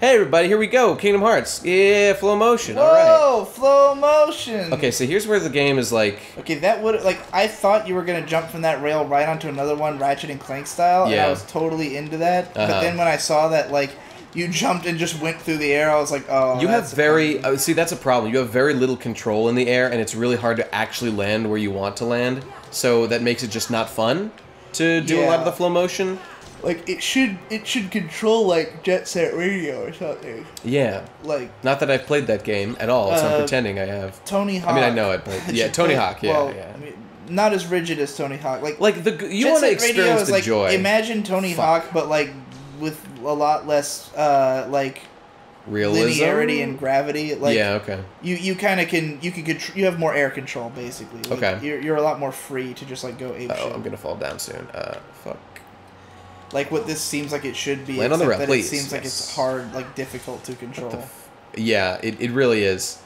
Hey everybody, here we go. Kingdom Hearts. Yeah, flow motion. Whoa, all right. flow motion. Okay, so here's where the game is like... Okay, that would... Like, I thought you were going to jump from that rail right onto another one, Ratchet and Clank style, and I was totally into that. But then when I saw that, like, you jumped and just went through the air, I was like, oh, you have very... see, that's a problem. You have very little control in the air, and it's really hard to actually land where you want to land. So that makes it just not fun to do a lot of the flow motion. Like, it should control, like, Jet Set Radio or something. Yeah. Like... Not that I've played that game at all, so I'm pretending I have. Tony Hawk. I mean, I know it, but... Yeah, Tony Hawk, yeah, well, I mean, not as rigid as Tony Hawk. Like you want to experience the joy. Imagine Tony Hawk, but, like, with a lot less, like... Realism? Linearity and gravity. Like, yeah, okay. You kind of can... You have more air control, basically. Like, okay. You're a lot more free to just, like, go apeshit. Oh, I'm gonna fall down soon. Fuck. Like what this seems like it should be. Land on the rail, please. It seems like it's hard, like difficult to control. Yeah, it really is.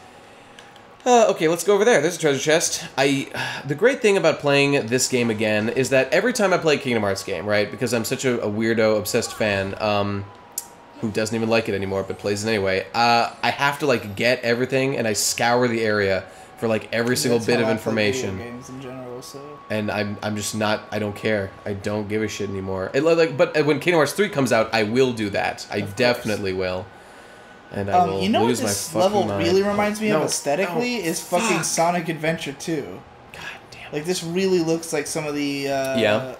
Okay, let's go over there. There's a treasure chest. The great thing about playing this game again is that every time I play a Kingdom Hearts game, right, because I'm such a weirdo, obsessed fan, who doesn't even like it anymore but plays it anyway, I have to, like, get everything, and I scour the area for, like, every single bit of information. Video games in general, so. And I'm just not... I don't care. I don't give a shit anymore. But when Kingdom Hearts 3 comes out, I will do that. I definitely will. And I will you know lose what my this fucking level mind. really reminds me of aesthetically is fucking Sonic Adventure 2. God damn it. Like, this really looks like some of the,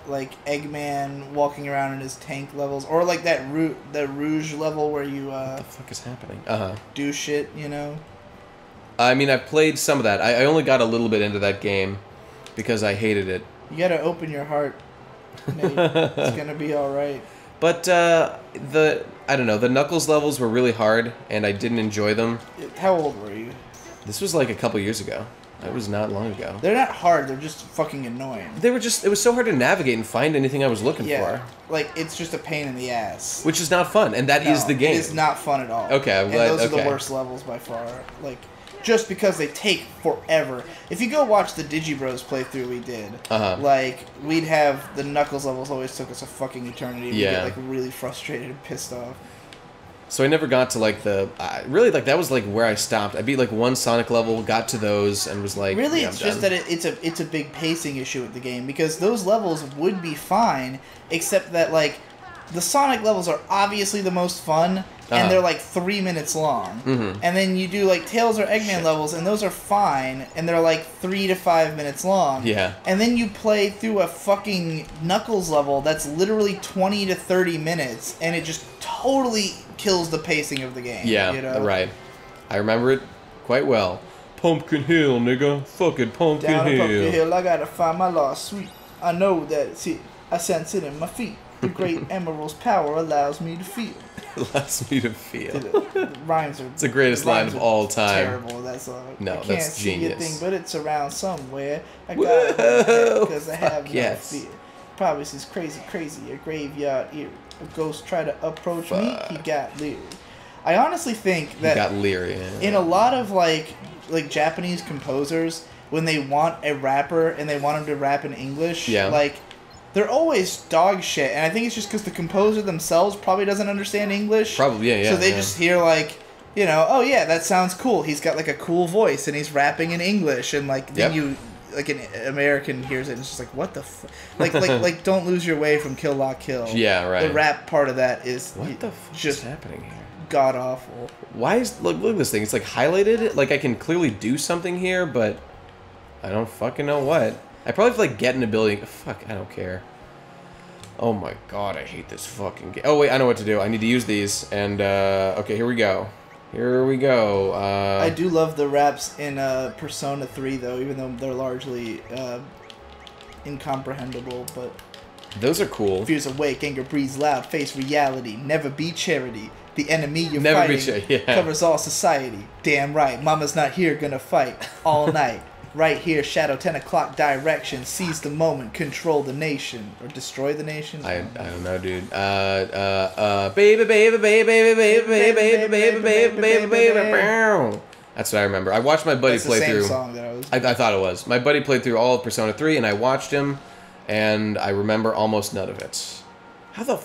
like, Eggman walking around in his tank levels. Or, like, that Rouge level where you, what the fuck is happening? do shit, you know? I mean, I've played some of that. I only got a little bit into that game because I hated it. You gotta open your heart, Nate. It's gonna be alright. But, I don't know, the Knuckles levels were really hard, and I didn't enjoy them. How old were you? This was like a couple years ago. That was not long ago. They're not hard, they're just fucking annoying. They were just, it was so hard to navigate and find anything I was looking for. Like, it's just a pain in the ass. Which is not fun, and that is the game. It is not fun at all. Okay, I'm glad, and those are the worst levels by far. Like, just because they take forever. If you go watch the Digi Bros playthrough we did, like, we'd have the Knuckles levels always took us a fucking eternity. We'd get, like, really frustrated and pissed off. So I never got to, like, the... really, like, that was, like, where I stopped. I beat, like, one Sonic level, got to those, and was like... Really, yeah, it's just that it's a big pacing issue with the game, because those levels would be fine, except that, like, the Sonic levels are obviously the most fun, and they're, like, 3 minutes long. And then you do, like, Tails or Eggman levels, and those are fine, and they're, like, 3 to 5 minutes long. Yeah. And then you play through a fucking Knuckles level that's literally 20 to 30 minutes, and it just totally kills the pacing of the game. Yeah, you know? Right. I remember it quite well. Pumpkin Hill, nigga. Fucking Pumpkin Hill. Down Pumpkin Hill, I gotta find my lost sweet. I know that it's it. I sense it in my feet. The great emerald's power allows me to feel. Allows me to feel. The rhymes are... It's the greatest line of all time. Terrible, that's all. No, that's genius. I can't see a thing, but it's around somewhere. I got it because I have no fear. Probably is crazy, a graveyard eerie. A ghost tried to approach me, he got leery. I honestly think that... He got leery, yeah. In a lot of, like Japanese composers, when they want a rapper and they want him to rap in English, like... They're always dog shit, and I think it's just because the composer themselves probably doesn't understand English. Probably, yeah. So they just hear, like, you know, oh yeah, that sounds cool. He's got, like, a cool voice, and he's rapping in English, and, like, then you, like, an American hears it, and it's just like, what the like, Don't Lose Your Way from Kill La Kill. Yeah, right. The rap part of that is... What the fuck is happening here? God-awful. Why is... Look at this thing. It's, like, highlighted. Like, I can clearly do something here, but I don't fucking know what. I probably have to, like, get in a building. Fuck, I don't care. Oh my god, I hate this fucking game. Oh wait, I know what to do. I need to use these, and, okay, here we go. Here we go. I do love the raps in, Persona 3, though, even though they're largely, incomprehensible, but... Those are cool. Fears awake, anger breathes loud, face reality, never be charity. The enemy you're fighting covers all society. Damn right, mama's not here, gonna fight all night. Right here, Shadow 10 o'clock direction. Seize the moment, control the nation. Or destroy the nation? I don't know, dude. Baby, baby, baby, baby, baby, baby, baby, baby, baby, baby, baby. That's what I remember. I watched my buddy play through. That's the same song that I was... I thought it was. My buddy played through all of Persona 3, and I watched him, and I remember almost none of it. How the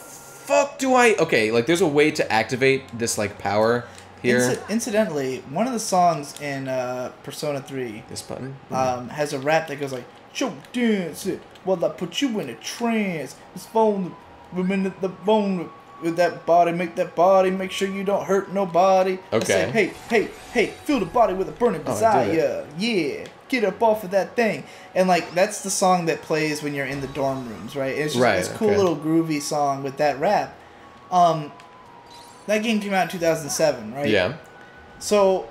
fuck do I... Okay, like, there's a way to activate this, like, power here. Incidentally, one of the songs in Persona 3... This button? has a rap that goes like, "Show dance it, while I put you in a trance. It's phone, women at the bone with that body, make sure you don't hurt nobody." Okay. I say, hey, fill the body with a burning desire. Yeah, get up off of that thing. And like, that's the song that plays when you're in the dorm rooms, right? It's just this cool little groovy song with that rap. That game came out in 2007, right? Yeah. So,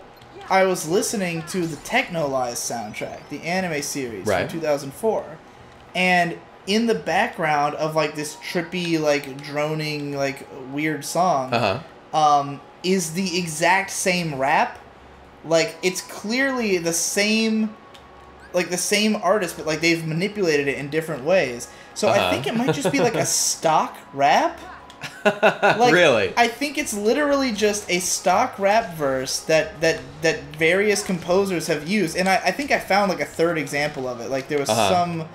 I was listening to the Technolize soundtrack, the anime series from 2004, and in the background of like this trippy, like droning, like weird song, is the exact same rap. Like, it's clearly the same, like the same artist, but like they've manipulated it in different ways. So I think it might just be like a stock rap. Like, really? I think it's literally just a stock rap verse that various composers have used, and I think I found like a third example of it. Like, there was some,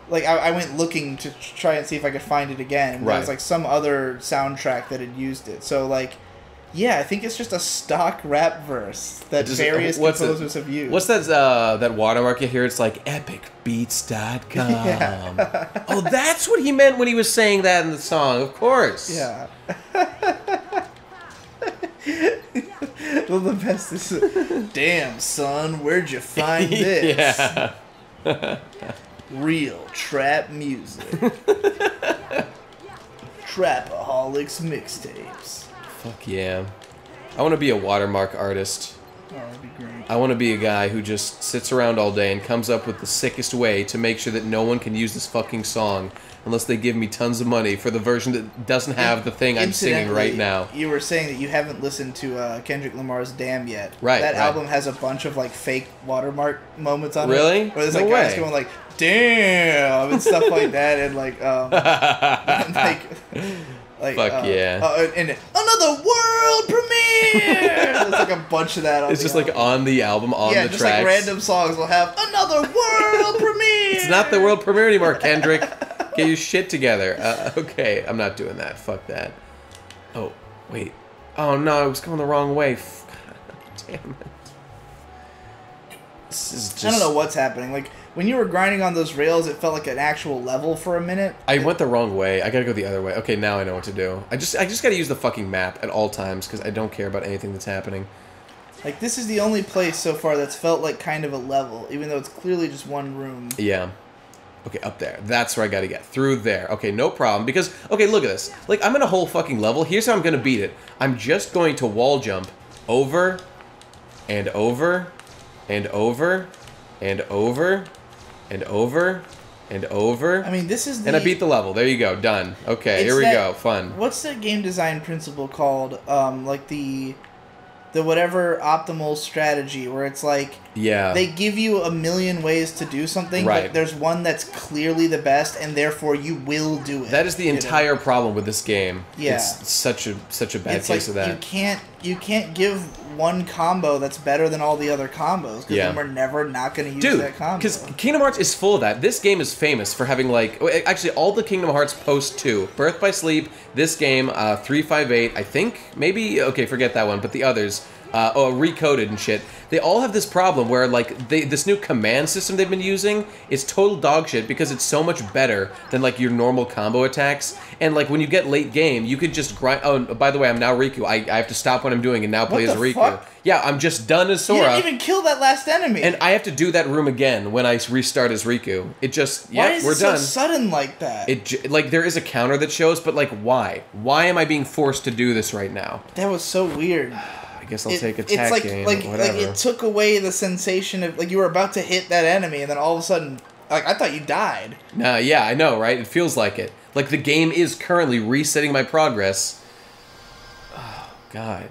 like, I went looking to try and see if I could find it again, and there was like some other soundtrack that had used it. So like, yeah, I think it's just a stock rap verse that various composers have used. What's that watermark you hear? It's like epicbeats.com. Yeah. Oh, that's what he meant when he was saying that in the song, of course. Yeah. Well, the best is, "Damn, son, where'd you find this?" Yeah. Real trap music. Trapaholics mixtapes. Fuck yeah. I want to be a watermark artist. Oh, that'd be great. I want to be a guy who just sits around all day and comes up with the sickest way to make sure that no one can use this fucking song unless they give me tons of money for the version that doesn't have the thing I'm singing right now. You were saying that you haven't listened to Kendrick Lamar's Damn yet. Right. That album has a bunch of like fake watermark moments on really? it. Where there's like guys going like, "Damn," and stuff like that, and like, and like, fuck yeah. And another world premiere! There's like a bunch of that on It's just like on the album, on the tracks. Yeah, just like random songs will have another world premiere! It's not the world premiere anymore, Kendrick. Get your shit together. Okay, I'm not doing that. Fuck that. Oh, wait. Oh no, I was going the wrong way. God damn it. This is just... I don't know what's happening. Like, when you were grinding on those rails, it felt like an actual level for a minute. I went the wrong way. I gotta go the other way. Okay, now I know what to do. I just gotta use the fucking map at all times, because I don't care about anything that's happening. Like, this is the only place so far that's felt like kind of a level, even though it's clearly just one room. Yeah. Okay, up there. That's where I gotta get. Through there. Okay, no problem. Because, okay, look at this. Like, I'm in a whole fucking level. Here's how I'm gonna beat it. I'm just going to wall jump over, and over, and over, and over, and over, and over. I mean, this is the... And I beat the level. There you go. Done. Okay, here we go. Fun. What's the game design principle called? Like the whatever optimal strategy, where it's like... Yeah. They give you a million ways to do something, right. but there's one that's clearly the best, and therefore you will do it. That is the entire problem with this game. Yeah. It's such a bad case of that. You can't give one combo that's better than all the other combos, because then we're never not going to use that combo. Because Kingdom Hearts is full of that. This game is famous for having, like... Actually, all the Kingdom Hearts post 2. Birth by Sleep, this game, 358, I think? Maybe? Okay, forget that one. But the others... Recoded and shit. They all have this problem where, like, this new command system they've been using is total dog shit because it's so much better than, like, your normal combo attacks. And, like, when you get late game, you could just grind... Oh, by the way, I'm now Riku. I have to stop what I'm doing and now play as Riku. Fuck? Yeah, I'm just done as Sora. You didn't even kill that last enemy. And I have to do that room again when I restart as Riku. It just... Why is we're it done. so sudden like that? Like, there is a counter that shows, but, like, why? Why am I being forced to do this right now? That was so weird. I guess I'll take attack game, like whatever. Like, it took away the sensation of, like, you were about to hit that enemy, and then all of a sudden, like, I thought you died. Nah, yeah, I know, right? It feels like it. Like, the game is currently resetting my progress. Oh, God.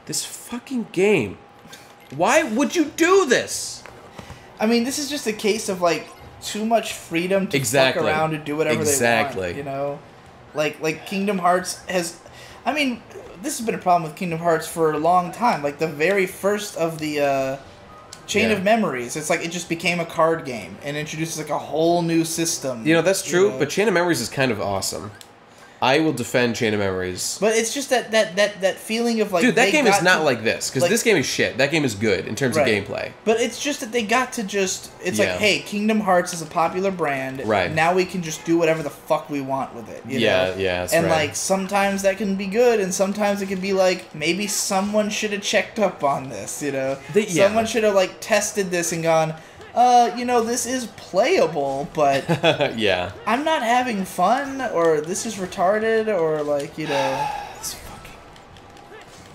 This fucking game. Why would you do this? I mean, this is just a case of, like, too much freedom to fuck around and do whatever they want, you know? Like, Kingdom Hearts has... I mean... This has been a problem with Kingdom Hearts for a long time. Like, the very first of the Chain of Memories, it's like it just became a card game and introduces, like, a whole new system. You know, that's true, but Chain of Memories is kind of awesome. I will defend Chain of Memories. But it's just that feeling of like... Dude, that game is not like this, because this game is shit. That game is good in terms of gameplay. But it's just that they got to just... It's like, hey, Kingdom Hearts is a popular brand. Right. Now we can just do whatever the fuck we want with it. You know? That's and right. like, sometimes that can be good, and sometimes it can be like, maybe someone should have checked up on this, you know? Someone should have like tested this and gone... you know, this is playable, but yeah, I'm not having fun, or this is retarded, or like, you know, it's fucking.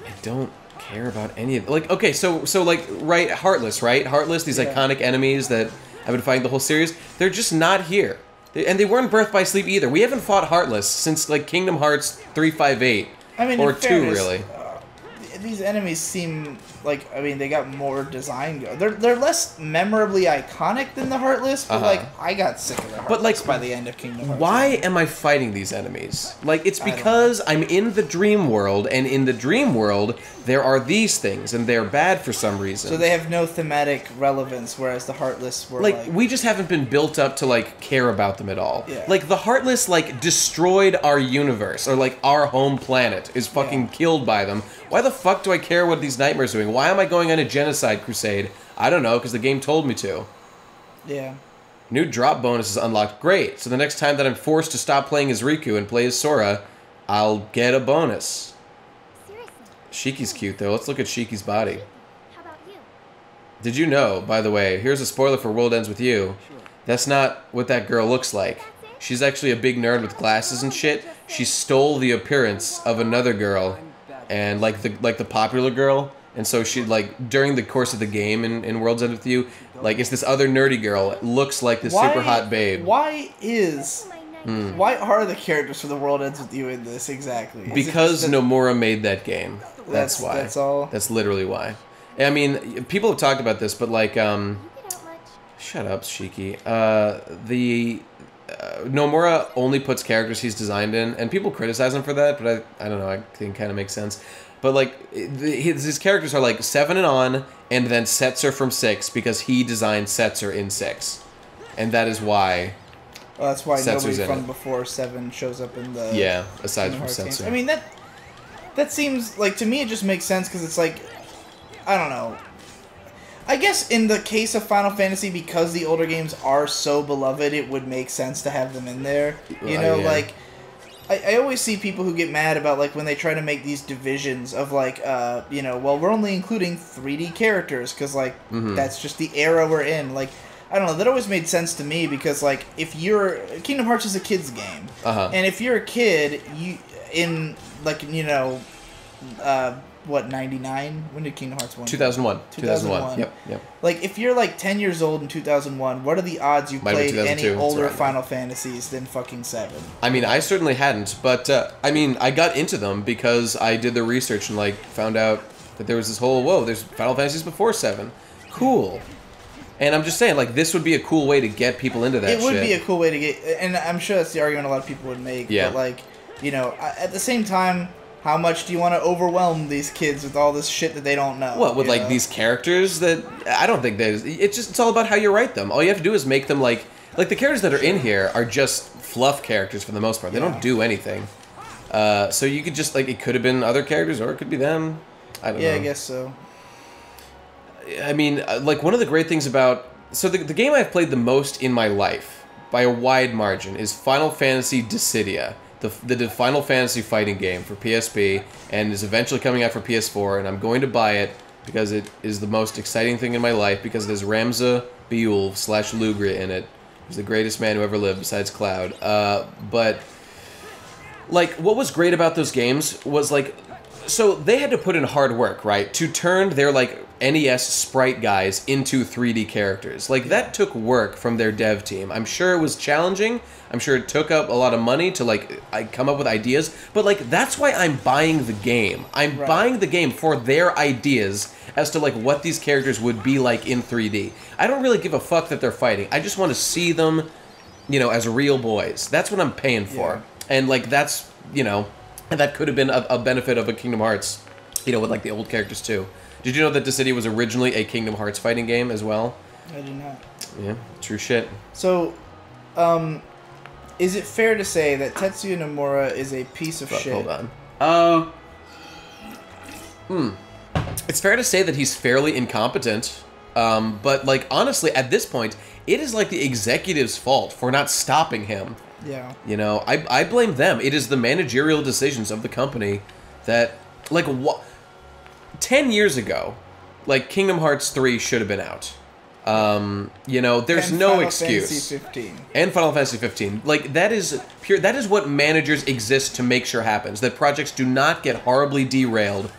I don't care about any of it. Like, okay, so like, right, Heartless, right? Heartless, these iconic enemies that I've been fighting the whole series. They're just not here, and they weren't Birth by Sleep either. We haven't fought Heartless since like Kingdom Hearts 358. I mean, or in fairness, 2 really. These enemies seem like, I mean, they got more design. They're less memorably iconic than the Heartless, but like, I got sick of the Heartless by the end of Kingdom Hearts. Why am I fighting these enemies? Like, it's because I'm in the dream world, and in the dream world, there are these things, and they're bad for some reason. So they have no thematic relevance, whereas the Heartless were like... we just haven't been built up to, like, care about them at all. Yeah. Like, the Heartless, like, destroyed our universe, or, like, our home planet is fucking killed by them. Why the fuck do I care what these nightmares are doing? Why am I going on a genocide crusade? I don't know, because the game told me to. Yeah. New drop bonus is unlocked. Great. So the next time that I'm forced to stop playing as Riku and play as Sora, I'll get a bonus. Shiki's cute, though. Let's look at Shiki's body. How about you? Did you know, by the way, here's a spoiler for World Ends With You. That's not what that girl looks like. She's actually a big nerd with glasses and shit. She stole the appearance of another girl, and like the popular girl. And so she, like, during the course of the game in World's End With You, like, it's this other nerdy girl. Looks like this super hot babe. Why are the characters for The World Ends With You in this exactly? Because Nomura made that game. That's why. That's all? That's literally why. I mean, people have talked about this, but, like, shut up, Shiki. Nomura only puts characters he's designed in, and people criticize him for that, but I don't know, I think it kind of makes sense. But, like, his characters are, like, 7 and on, and then Setzer from 6, because he designed Setzer in 6. And that is why... Well, that's why Setzer's nobody from before 7 shows up in the... Yeah, aside from Setzer. I mean, that seems... Like, to me, it just makes sense, because it's like... I don't know. I guess in the case of Final Fantasy, because the older games are so beloved, it would make sense to have them in there. You know, like... I always see people who get mad about, like, when they try to make these divisions of, like, you know, well, we're only including 3D characters, because, like, that's just the era we're in. Like, I don't know, that always made sense to me, because, like, if you're... Kingdom Hearts is a kid's game. And if you're a kid, you... In, like, you know... what, 99? When did Kingdom Hearts 1? 2001. 2001. Yep. Like, if you're, like, 10 years old in 2001, what are the odds you played any older Final Fantasies than fucking 7? I mean, I certainly hadn't, but, I mean, I got into them because I did the research and, like, found out that there was this whole, whoa, there's Final Fantasies before 7. Cool. And I'm just saying, like, this would be a cool way to get people into that shit. It would be a cool way to get... And I'm sure that's the argument a lot of people would make. Yeah. But, like, you know, at the same time... How much do you want to overwhelm these kids with all this shit that they don't know? What, with, like, these characters that... I don't think there's... It's all about how you write them. All you have to do is make them, like... Like, the characters that are in here are just fluff characters for the most part. They don't do anything. So you could just, like... It could have been other characters, or it could be them. I don't know. Yeah, I guess so. I mean, like, one of the great things about... So the game I've played the most in my life, by a wide margin, is Final Fantasy Dissidia. The Final Fantasy fighting game for PSP, and is eventually coming out for PS4, and I'm going to buy it because it is the most exciting thing in my life, because it has Ramza Beul / Lugra in it. He's the greatest man who ever lived besides Cloud. But, like, what was great about those games was, like, so they had to put in hard work, right, to turn their, like, NES sprite guys into 3D characters. Like, that took work from their dev team. I'm sure it was challenging. I'm sure it took up a lot of money to, like, come up with ideas. But, like, that's why I'm buying the game. I'm buying the game for their ideas as to, like, what these characters would be like in 3D. I don't really give a fuck that they're fighting. I just want to see them, you know, as real boys. That's what I'm paying for. And, like, that's, you know, that could have been a benefit of a Kingdom Hearts, you know, with, like, the old characters, too. Did you know that Dissidia was originally a Kingdom Hearts fighting game as well? I did not. Yeah, true shit. So, Is it fair to say that Tetsuya Nomura is a piece of shit? Hold on. It's fair to say that he's fairly incompetent. But, like, honestly, at this point, it is, like, the executive's fault for not stopping him. Yeah. You know, I blame them. It is the managerial decisions of the company that, like, 10 years ago, like, Kingdom Hearts 3 should have been out. You know, there's And no Final excuse. Fantasy 15. And Final Fantasy 15. Like, that is pure. That is what managers exist to make sure happens. That projects do not get horribly derailed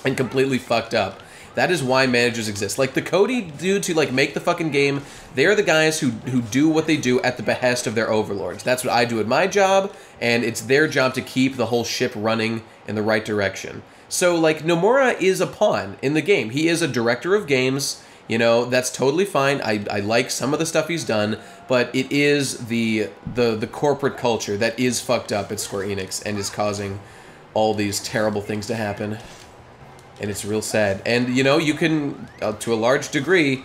and completely fucked up. That is why managers exist. Like, the Cody dudes who, like, make the fucking game, they're the guys who do what they do at the behest of their overlords. That's what I do at my job, and it's their job to keep the whole ship running in the right direction. So, like, Nomura is a pawn in the game. He is a director of games. You know, that's totally fine. I like some of the stuff he's done, but it is the corporate culture that is fucked up at Square Enix and is causing all these terrible things to happen. And it's real sad. And, you know, you can, to a large degree,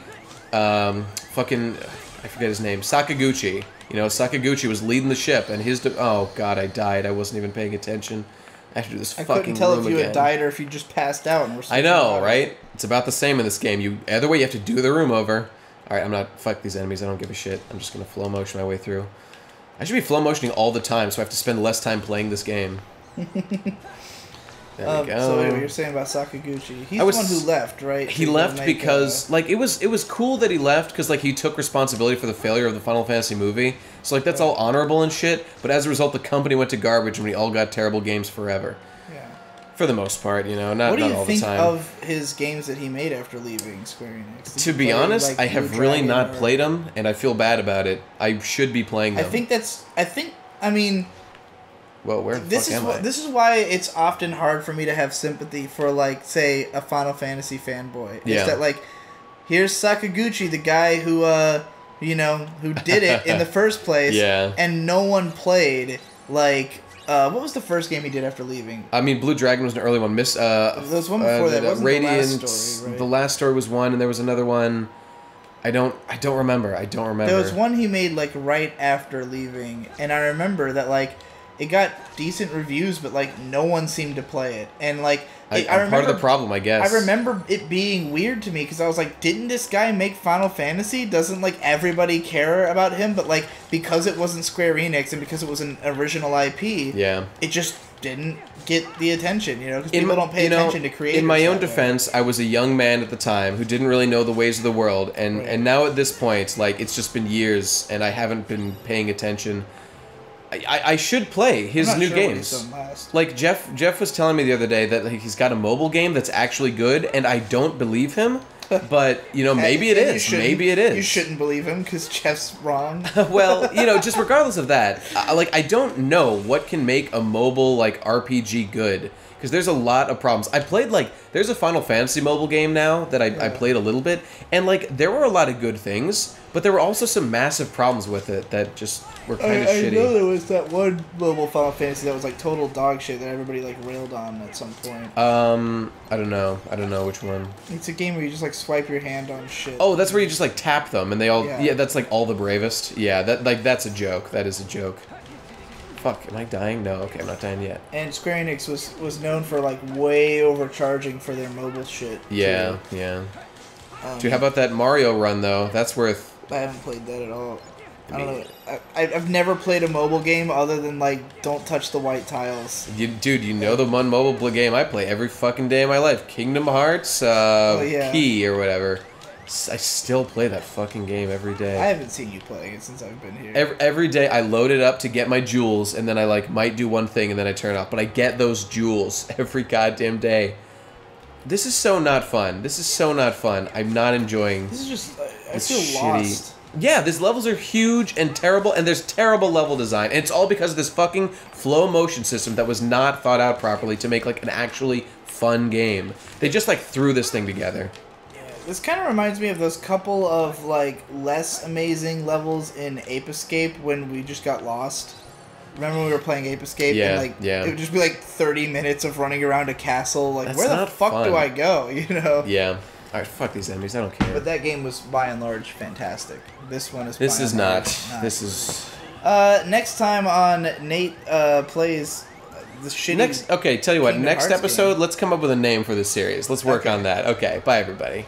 I forget his name, Sakaguchi. You know, Sakaguchi was leading the ship, and oh, God, I died. I wasn't even paying attention. I have to do this fucking room again. I couldn't tell if you had died or if you just passed out. And were I know, right? It's about the same in this game. Either way, you have to do the room over. Alright, I'm not... Fuck these enemies. I don't give a shit. I'm just gonna flow motion my way through. I should be flow motioning all the time, so I have to spend less time playing this game. There we go. So what you're saying about Sakaguchi? He's the one who left, right? He left because, like, it was cool that he left because, like, he took responsibility for the failure of the Final Fantasy movie. So, like, that's all honorable and shit. But as a result, the company went to garbage and we all got terrible games forever. Yeah. For the most part, you know, not all the time. What do you think of his games that he made after leaving Square Enix? To be honest, like, I have really not played them, and I feel bad about it. I should be playing them. I mean... Well, where the fuck am I? This is why it's often hard for me to have sympathy for, like, say, a Final Fantasy fanboy. Yeah. It's that, like, here's Sakaguchi, the guy who, you know, who did it in the first place. Yeah. And no one played, like... what was the first game he did after leaving? I mean, Blue Dragon was an early one. There was one before that. Wasn't Radiant, the last story, right? The last story was one, and there was another one. I don't remember. There was one he made, like, right after leaving, and I remember that, like, it got decent reviews, but, like, no one seemed to play it. And, like, I remember, part of the problem, I guess. I remember it being weird to me, because I was like, didn't this guy make Final Fantasy? Doesn't, like, everybody care about him? But, like, because it wasn't Square Enix and because it was an original IP, yeah, it just didn't get the attention, you know? Because people don't pay attention to creators. In my own defense, I was a young man at the time who didn't really know the ways of the world, and now at this point, like, it's just been years, and I haven't been paying attention. I should play his new games. Like, Jeff was telling me the other day that, like, he's got a mobile game that's actually good, and I don't believe him. But, you know, maybe it is. Maybe it is. You shouldn't believe him because Jeff's wrong. Well, you know, just regardless of that, like, I don't know what can make a mobile, like, RPG good. Because there's a lot of problems. I played, like, there's a Final Fantasy mobile game now that I played a little bit. And, like, there were a lot of good things, but there were also some massive problems with it that just were kind of shitty. I know there was that one mobile Final Fantasy that was, like, total dog shit that everybody, like, railed on at some point. I don't know. I don't know which one. It's a game where you just, like, swipe your hand on shit. Oh, that's where you just, like, tap them and they all... Yeah, that's, like, All the Bravest. Yeah, that's a joke. That is a joke. Fuck, am I dying? No, okay, I'm not dying yet. And Square Enix was known for, like, way overcharging for their mobile shit. Yeah, too. Yeah. Dude, how about that Mario run, though? That's worth... I haven't played that at all. I don't know. I've never played a mobile game other than, like, don't touch the white tiles. Dude, you know the one mobile game I play every fucking day of my life. Kingdom Hearts, Key, or whatever. I still play that fucking game every day. I haven't seen you playing it since I've been here. Every day I load it up to get my jewels, and then I, like, might do one thing, and then I turn it off. But I get those jewels every goddamn day. This is so not fun. This is so not fun. I'm not enjoying... This is just... I feel lost. Yeah, these levels are huge and terrible, and there's terrible level design. And it's all because of this fucking flow motion system that was not thought out properly to make, like, an actually fun game. They just, like, threw this thing together. This kind of reminds me of those couple of, like, less amazing levels in Ape Escape when we just got lost. Remember when we were playing Ape Escape? Yeah, and, like, it would just be, like, 30 minutes of running around a castle. Like, that's where the fuck do I go, you know? Yeah. Alright, fuck these enemies, I don't care. But that game was, by and large, fantastic. This one is This is not. This is... Next time on Nate plays the shitty. Okay, tell you what. Kingdom Next Hearts episode, game. let's come up with a name for this series. Let's work Okay. on that. Okay, bye everybody.